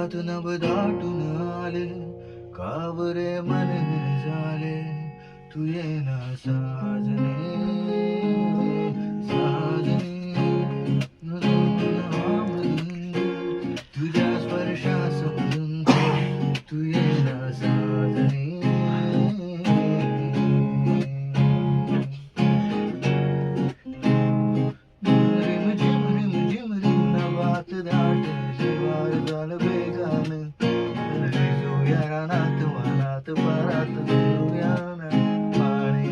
नभात नभ दाटून आले, कावरे मन झाले, तू येना साजने साजने. तुझ्या स्पर्शासमजून तू येना साजने. रिम झिम रिम झिम रिम नभात दाट शिवार झालं वेगानं. भिजूया रानात वनात पारात भिजूया ना पाणी.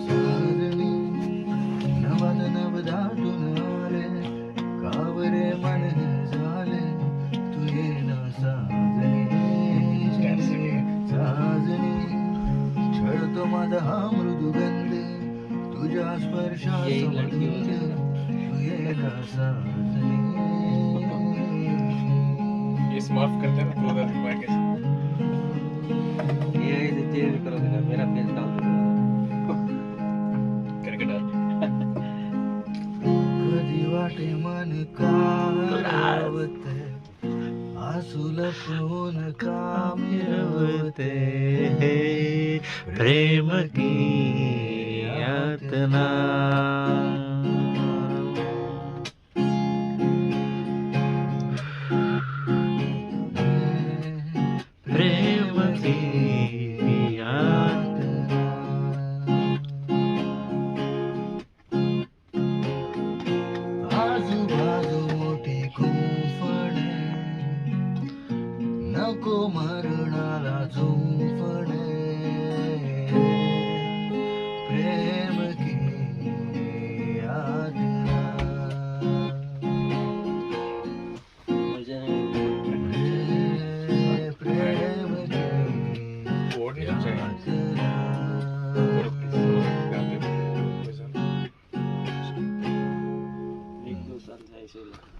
साजनी नभात नभ दाटून आले, कावरे मन झाले, तू येना साजनी साजनी. छळतो माझा हा मृदुगंध, तुझ्या स्पर्शासमजून तू येना साजनी. ये स्मार्ट करते हैं ना 2000 के ये ऐसे चेंज करोगे ना मेरा पेज डाल करके डाल. कधी वाटे मन कावते, आसू लपून का मिरवते, प्रेम की यातना. प्रेम की यातना. आजूबाजू मोठी कुंफणे, नको मरणाला झुंफणे. प्रेम की यातना. प्रेम की बोर्ड नहीं अच्छा है. यातना.